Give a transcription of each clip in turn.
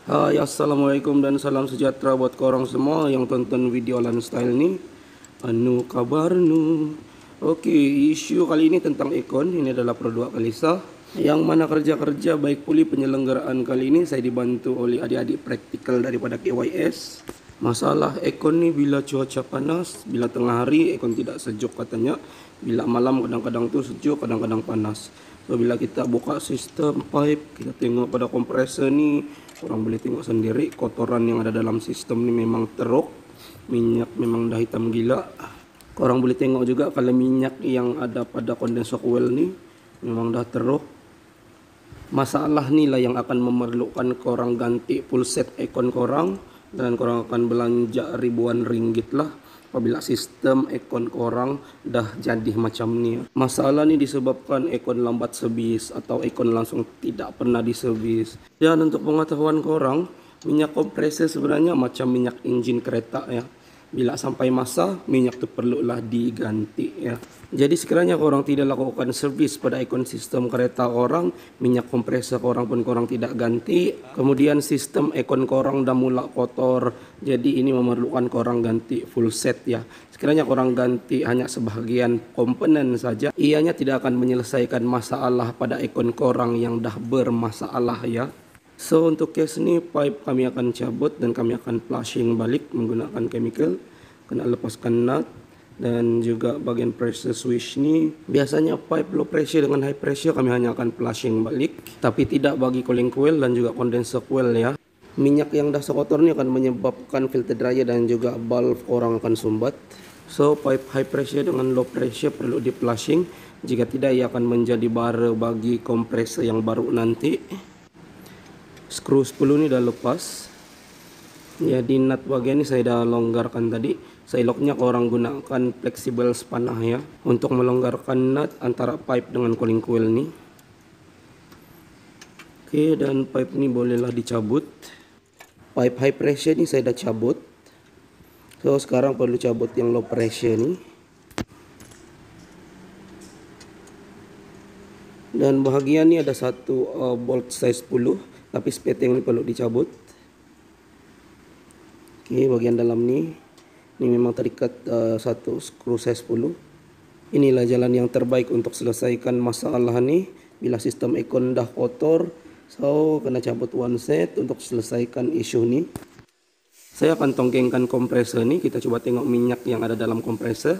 Hai, assalamualaikum dan salam sejahtera buat korang semua yang tonton video lifestyle ni. Anu kabar nu? Oke, isu kali ini tentang Ekon. Ini adalah produk Kalisa yang mana kerja-kerja baik puli penyelenggaraan kali ini saya dibantu oleh adik-adik praktikal daripada KYS. Masalah Ekon ni bila cuaca panas, bila tengah hari Ekon tidak sejuk katanya. Bila malam kadang-kadang tu sejuk, kadang-kadang panas. So bila kita buka sistem pipe, kita tengok pada kompresor ni, orang boleh tengok sendiri kotoran yang ada dalam sistem ni memang teruk. Minyak memang dah hitam gila. Korang boleh tengok juga kalau minyak yang ada pada kondensor coil ni memang dah teruk. Masalah ni lah yang akan memerlukan korang ganti full set Ekon korang, dan korang akan belanja ribuan ringgit lah apabila sistem Ekon korang dah jadi macam ni. Masalah ni disebabkan Ekon lambat servis atau Ekon langsung tidak pernah diservis. Dan untuk pengetahuan korang, minyak kompresor sebenarnya macam minyak enjin kereta ya. Bila sampai masa, minyak tu perlulah diganti ya. Jadi sekiranya korang tidak lakukan servis pada Ekon sistem kereta korang, minyak kompresor korang pun korang tidak ganti, kemudian sistem Ekon korang dah mula kotor, jadi ini memerlukan korang ganti full set ya. Sekiranya korang ganti hanya sebahagian komponen saja, ianya tidak akan menyelesaikan masalah pada Ekon korang yang dah bermasalah ya. So untuk case ni pipe kami akan cabut dan kami akan flushing balik menggunakan chemical. Kena lepaskan nut dan juga bagian pressure switch ni. Biasanya pipe low pressure dengan high pressure kami hanya akan flushing balik, tapi tidak bagi cooling coil dan juga condenser coil ya. Minyak yang dah sekotor ni akan menyebabkan filter dryer dan juga valve korang akan sumbat. So pipe high pressure dengan low pressure perlu di flushing, jika tidak ia akan menjadi bara bagi kompresor yang baru nanti. Skru 10 ni dah lepas. Jadi nut bagian ni saya dah longgarkan tadi. Saya locknya korang gunakan flexible spanah ya, untuk melonggarkan nut antara pipe dengan cooling coil ni. Oke, dan pipe ni bolehlah dicabut. Pipe high pressure ni saya dah cabut. So sekarang perlu cabut yang low pressure ni. Dan bahagian ni ada satu bolt size 10, tapi speteng ni perlu dicabut. Okey, bahagian dalam ni memang terikat satu skru size 10. Inilah jalan yang terbaik untuk selesaikan masalah ni. Bila sistem Ekon dah kotor, so kena cabut one set untuk selesaikan isu ni. Saya akan tonggengkan kompresor ni. Kita coba tengok minyak yang ada dalam kompresor.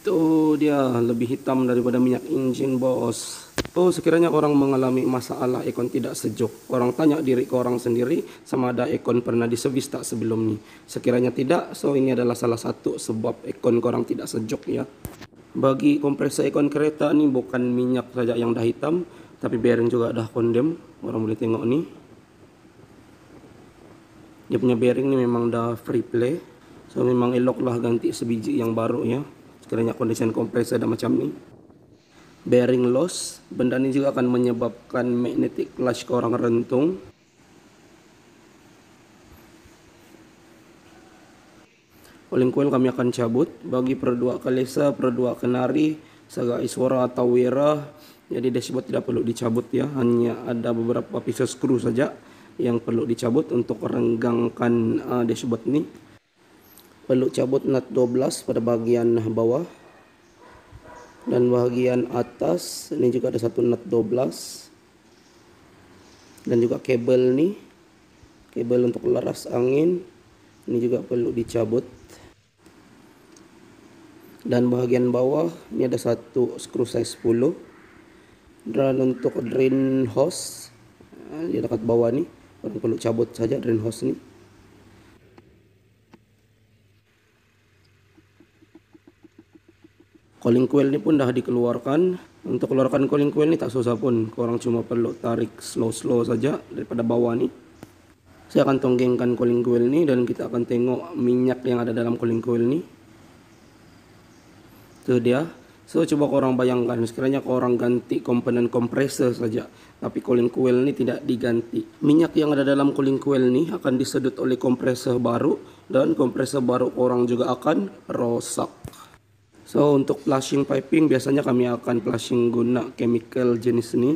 Tuh dia lebih hitam daripada minyak enjin bos. Oh, sekiranya orang mengalami masalah Ekon tidak sejuk, orang tanya diri korang sendiri sama ada Ekon pernah diservis tak sebelum ni. Sekiranya tidak, so ini adalah salah satu sebab Ekon korang tidak sejuk ya. Bagi kompresor Ekon kereta ni bukan minyak saja yang dah hitam, tapi bearing juga dah kondem. Orang boleh tengok ni. Dia punya bearing ni memang dah free play. So memang eloklah ganti sebiji yang baru ya. Sekiranya kondisi kompresor dah macam ni. Bearing loss, benda ni juga akan menyebabkan magnetic clutch korang rentung. Cooling coil kami akan cabut. Bagi produk Kalisa, produk Kenari, Saga Iswara atau Wera, jadi dashboard tidak perlu dicabut ya. Hanya ada beberapa pisau skru saja yang perlu dicabut untuk renggangkan dashboard ni. Perlu cabut nut 12 pada bahagian bawah. Dan bahagian atas ini juga ada satu nut 12. Dan juga kabel ni, kabel untuk laras angin, ini juga perlu dicabut. Dan bahagian bawah ini ada satu skru size 10. Dan untuk drain hose di dekat bawah ni, orang perlu cabut saja drain hose ni. Cooling coil ni pun dah dikeluarkan. Untuk keluarkan cooling coil ni tak susah pun. Korang cuma perlu tarik slow-slow saja daripada bawah ni. Saya akan tonggengkan cooling coil ni dan kita akan tengok minyak yang ada dalam cooling coil ni. Itu dia. So coba korang bayangkan sekiranya korang ganti komponen kompresor saja, tapi cooling coil ni tidak diganti. Minyak yang ada dalam cooling coil ni akan disedut oleh kompresor baru, dan kompresor baru korang juga akan rosak. So untuk flushing piping biasanya kami akan flushing guna chemical jenis ni.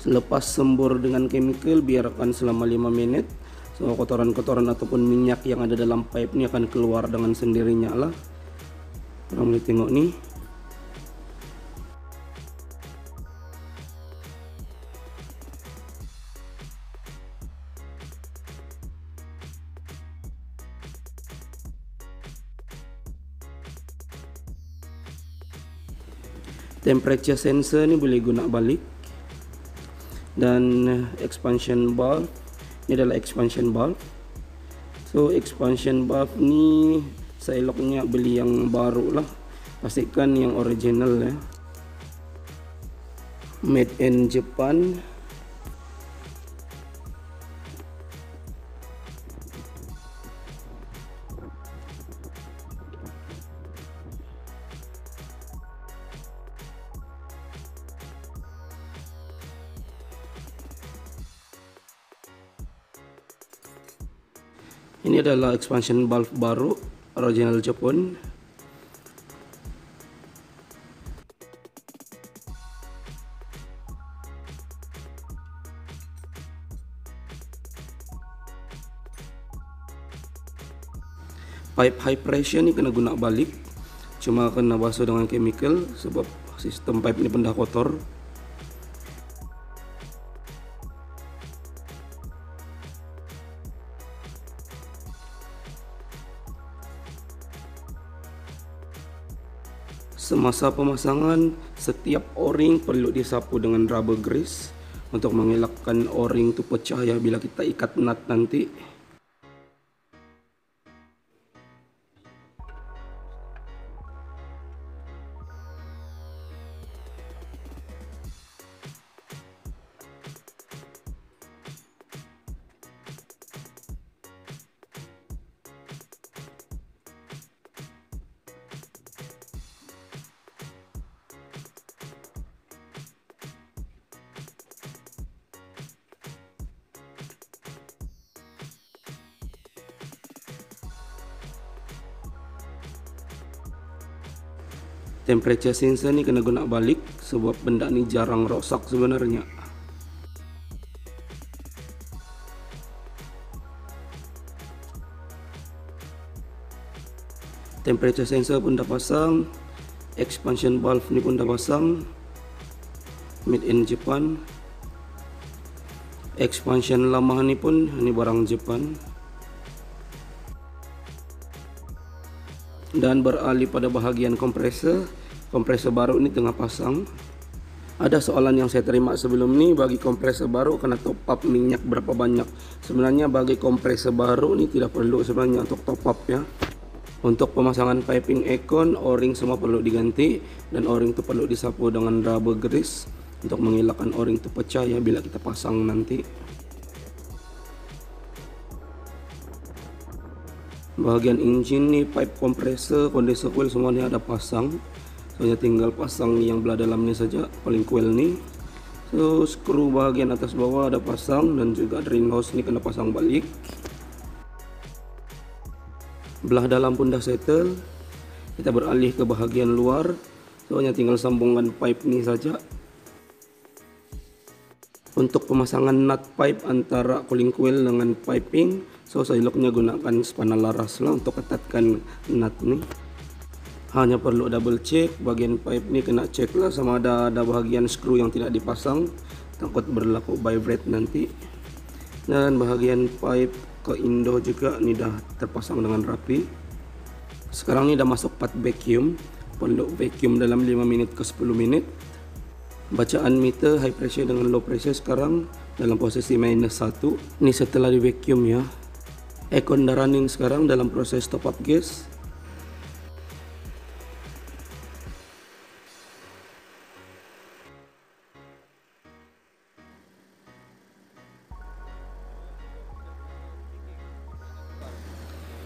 Selepas sembur dengan chemical, biarkan selama 5 menit. So kotoran-kotoran ataupun minyak yang ada dalam pipe ini akan keluar dengan sendirinya lah. Orang boleh tengok nih. Temperature sensor ni boleh guna balik. Dan expansion valve ini adalah expansion valve. So expansion valve ni seeloknya beli yang baru lah, pastikan yang original ya, made in Japan. Ini adalah expansion valve baru, original Jepun. Pipe high pressure ni kena guna balik, cuma kena basuh dengan chemical sebab sistem pipe ni benda kotor. Semasa pemasangan, setiap o-ring perlu disapu dengan rubber grease untuk mengelakkan o-ring itu pecah ya bila kita ikat nut nanti. Temperature sensor ni kena guna balik sebab benda ni jarang rosak sebenarnya. Temperature sensor pun dah pasang, expansion valve ni pun dah pasang, made in Japan. Expansion lama ni pun ini barang Jepang. Dan beralih pada bahagian kompresor. Kompresor baru ni tengah pasang. Ada soalan yang saya terima sebelum ni, bagi kompresor baru kena top up minyak berapa banyak. Sebenarnya bagi kompresor baru ni tidak perlu sebenarnya untuk top up ya. Untuk pemasangan piping aircon, o-ring semua perlu diganti dan o-ring tu perlu disapu dengan rubber grease untuk mengelakkan o-ring tu pecah ya bila kita pasang nanti. Bahagian engine ni, pipe kompresor, condenser coil semuanya ada pasang. Soalnya tinggal pasang yang belah dalam ni saja, cooling coil ni. So skru bahagian atas bawah ada pasang dan juga drain hose ni kena pasang balik. Belah dalam pun dah settle. Kita beralih ke bahagian luar. Soalnya tinggal sambungan pipe ni saja. Untuk pemasangan nut pipe antara cooling coil dengan piping, so seeloknya gunakan spana laras lah untuk ketatkan nut ni. Hanya perlu double check bahagian pipe ni, kena check lah sama ada bahagian skru yang tidak dipasang, takut berlaku vibrate nanti. Dan bahagian pipe ke Indo juga ni dah terpasang dengan rapi. Sekarang ni dah masuk part vacuum, perlu vacuum dalam 5 minit ke 10 minit. Bacaan meter high pressure dengan low pressure sekarang dalam posisi -1. Ini setelah di vacuum ya. Aircon dah running sekarang dalam proses top up gas.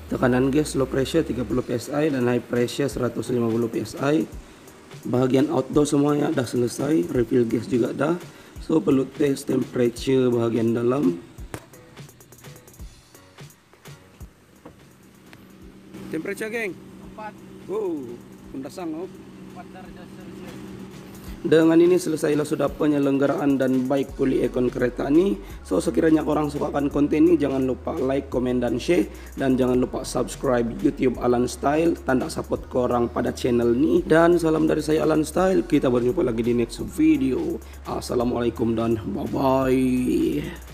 Tekanan gas low pressure 30 psi dan high pressure 150 psi. Bahagian outdoor semuanya dah selesai, refill gas juga dah. So perlu test temperature bahagian dalam. Temperature geng 4. oh, pendasang oh. 4 darjah Celcius. Dengan ini selesailah sudah penyelenggaraan dan baik pulih ikon kereta ini. So sekiranya korang sukakan konten ini, jangan lupa like, komen, dan share. Dan jangan lupa subscribe YouTube Alan Style, tanda support korang pada channel ini. Dan salam dari saya Alan Style, kita berjumpa lagi di next video. Assalamualaikum dan bye bye.